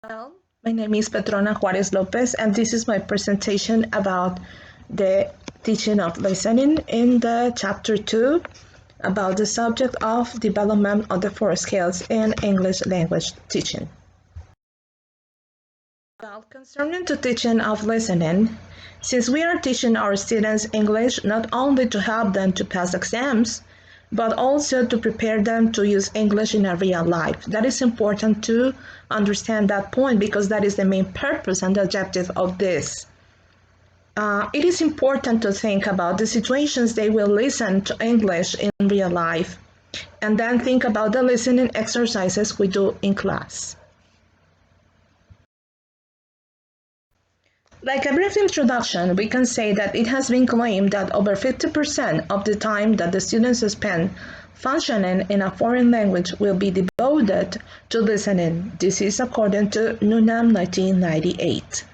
Well, my name is Petrona Juarez Lopez, and this is my presentation about the teaching of listening in the chapter 2 about the subject of development of the four skills in English language teaching. Well, concerning the teaching of listening, since we are teaching our students English not only to help them to pass exams, but also to prepare them to use English in a real life. That is important to understand that point because that is the main purpose and the objective of this. It is important to think about the situations they will listen to English in real life, and then think about the listening exercises we do in class. Like a brief introduction, we can say that it has been claimed that over 50% of the time that the students spend functioning in a foreign language will be devoted to listening. This is according to Newnham 1998.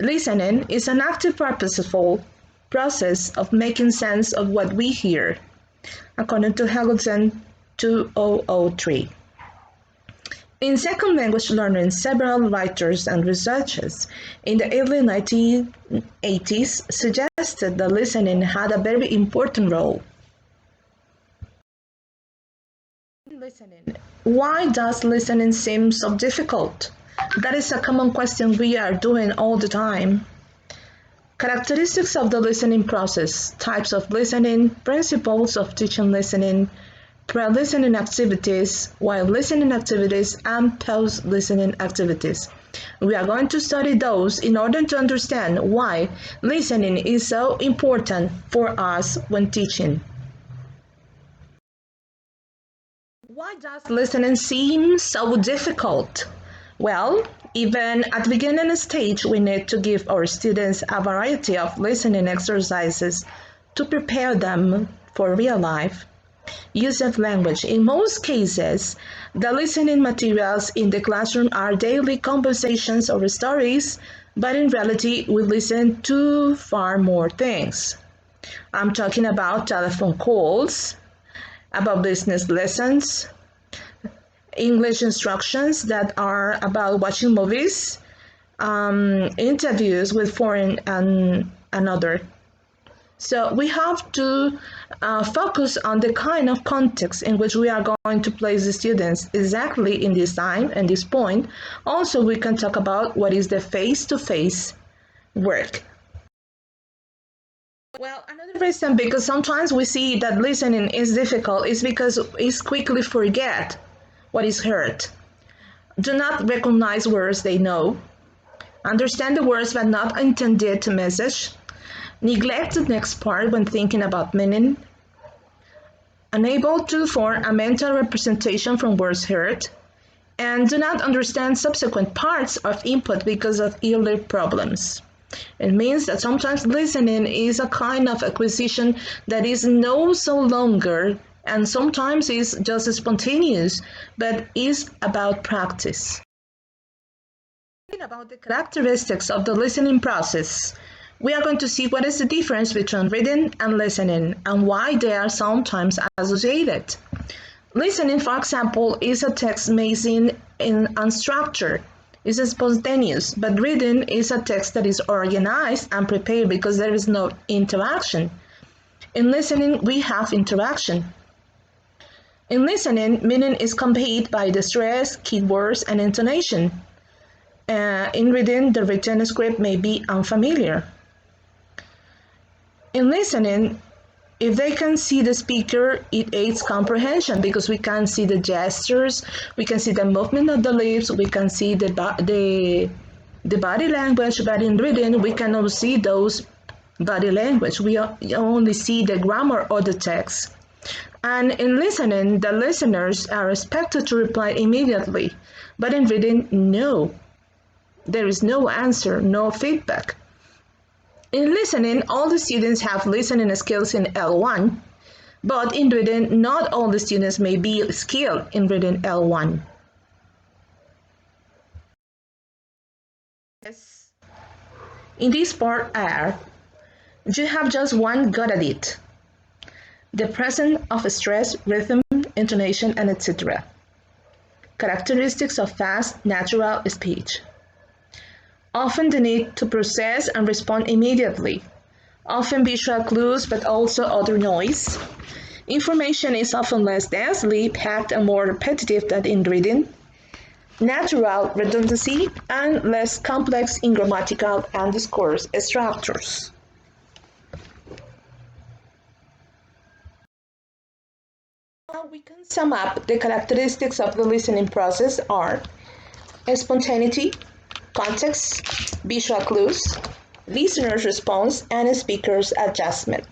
Listening is an active, purposeful process of making sense of what we hear, according to Helgeson 2003. In second language learning, several writers and researchers in the early 1980s suggested that listening had a very important role. Listening. Why does listening seem so difficult? That is a common question we are doing all the time. Characteristics of the listening process, types of listening, principles of teaching listening, pre-listening activities, while listening activities, and post-listening activities. We are going to study those in order to understand why listening is so important for us when teaching. Why does listening seem so difficult? Well, even at the beginning stage, we need to give our students a variety of listening exercises to prepare them for real life. Use of language. In most cases, the listening materials in the classroom are daily conversations or stories, but in reality, we listen to far more things. I'm talking about telephone calls, about business lessons, English instructions that are about watching movies, interviews with foreign and other. So we have to focus on the kind of context in which we are going to place the students exactly in this time and this point. Also, we can talk about what is the face-to-face work. Well, another reason because sometimes we see that listening is difficult is because it's quickly forget what is heard. Do not recognize words they know. Understand the words but not intended to message. Neglect the next part when thinking about meaning. Unable to form a mental representation from words heard. And do not understand subsequent parts of input because of earlier problems. It means that sometimes listening is a kind of acquisition that is no so longer and sometimes is just spontaneous, but is about practice. Thinking about the characteristics of the listening process, we are going to see what is the difference between reading and listening and why they are sometimes associated. Listening, for example, is a text made in unstructured, is spontaneous, but reading is a text that is organized and prepared because there is no interaction. In listening, we have interaction. In listening, meaning is conveyed by the stress, keywords, and intonation. In reading, the written script may be unfamiliar. In listening, if they can see the speaker, it aids comprehension because we can see the gestures, we can see the movement of the lips, we can see the body language, but in reading, we cannot see those body language. We only see the grammar or the text. And in listening, the listeners are expected to reply immediately, but in reading, no. There is no answer, no feedback. In listening, all the students have listening skills in L1, but in reading, not all the students may be skilled in reading L1. Yes. In this part R, you have just one got at it. The presence of stress, rhythm, intonation, and etc. characteristics of fast, natural speech. Often the need to process and respond immediately. Often visual clues, but also other noise. Information is often less densely packed and more repetitive than in reading. Natural redundancy and less complex in grammatical and discourse structures. Now we can sum up the characteristics of the listening process are spontaneity, context, visual clues, listener's response, and speaker's adjustment.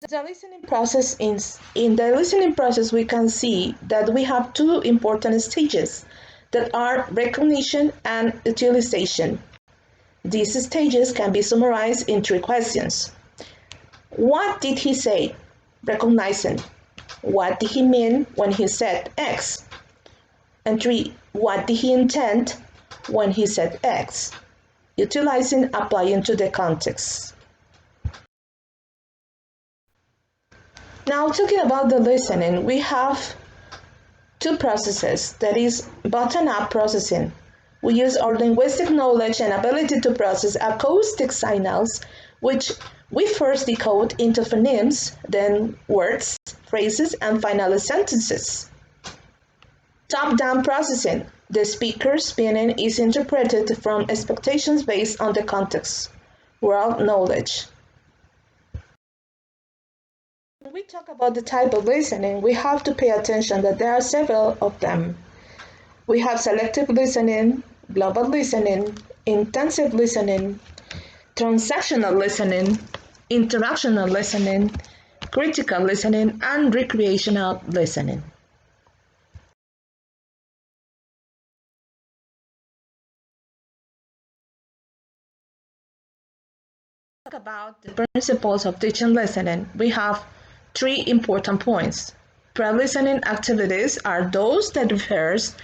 The listening process in the listening process we can see that we have two important stages that are recognition and utilization. These stages can be summarized in three questions. What did he say? Recognizing. What did he mean when he said X? And 3. What did he intend when he said X? Utilizing, applying to the context. Now, talking about the listening, we have two processes, that is bottom-up processing. We use our linguistic knowledge and ability to process acoustic signals, which we first decode into phonemes, then words, phrases, and finally sentences. Top-down processing. The speaker's meaning is interpreted from expectations based on the context, world knowledge. When we talk about the type of listening, we have to pay attention that there are several of them. We have selective listening, global listening, intensive listening, transactional listening, interactional listening, critical listening, and recreational listening. Talk about the principles of teaching listening. We have three important points. Pre-listening activities are those that refers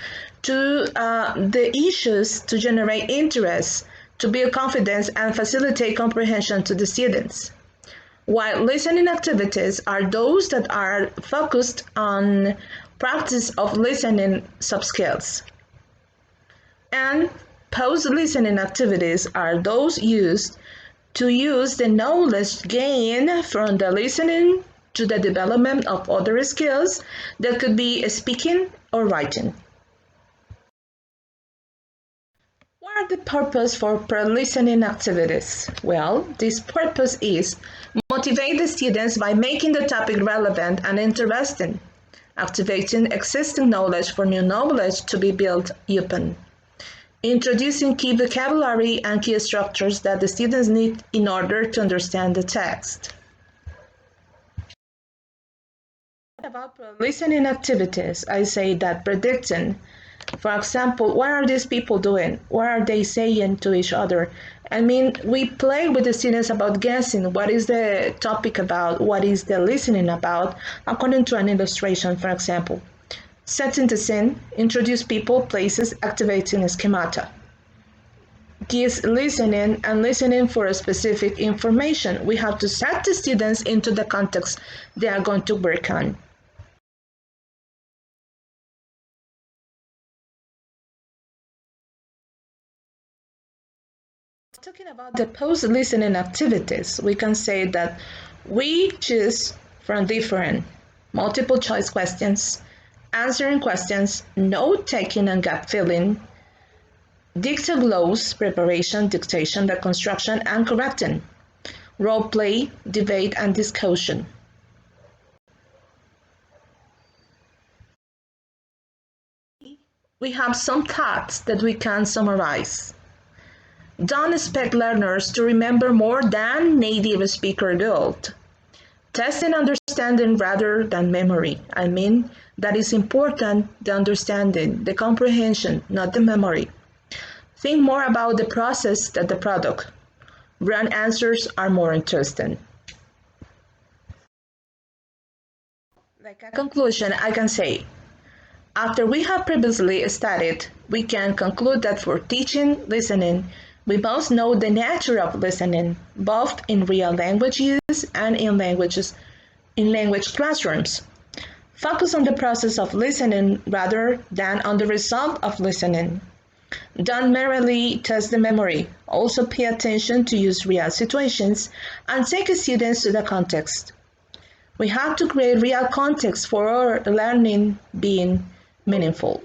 to the issues to generate interest, to build confidence, and facilitate comprehension to the students. While listening activities are those that are focused on practice of listening subskills. And post-listening activities are those used to use the knowledge gained from the listening to the development of other skills that could be speaking or writing. What are the purpose for pre-listening activities? Well, this purpose is motivate the students by making the topic relevant and interesting, activating existing knowledge for new knowledge to be built upon, introducing key vocabulary and key structures that the students need in order to understand the text. About listening activities, I say that predicting, for example, what are these people doing? What are they saying to each other? I mean, we play with the students about guessing what is the topic about, what is the listening about, according to an illustration, for example. Setting the scene, introduce people, places, activating schemata. Gives listening and listening for a specific information. We have to set the students into the context they are going to work on. Talking about the post-listening activities, we can say that we choose from different multiple choice questions, answering questions, note-taking and gut filling, dictogloss preparation, dictation, reconstruction, and correcting, role play, debate, and discussion. We have some thoughts that we can summarize. Don't expect learners to remember more than native speaker do. Testing understanding rather than memory. I mean, that is important, the understanding, the comprehension, not the memory. Think more about the process than the product. Run answers are more interesting. Like a conclusion, I can say, after we have previously studied, we can conclude that for teaching listening, we must know the nature of listening, both in real language use and in language classrooms. Focus on the process of listening rather than on the result of listening. Don't merely test the memory. Also pay attention to use real situations and take students to the context. We have to create real context for our learning being meaningful.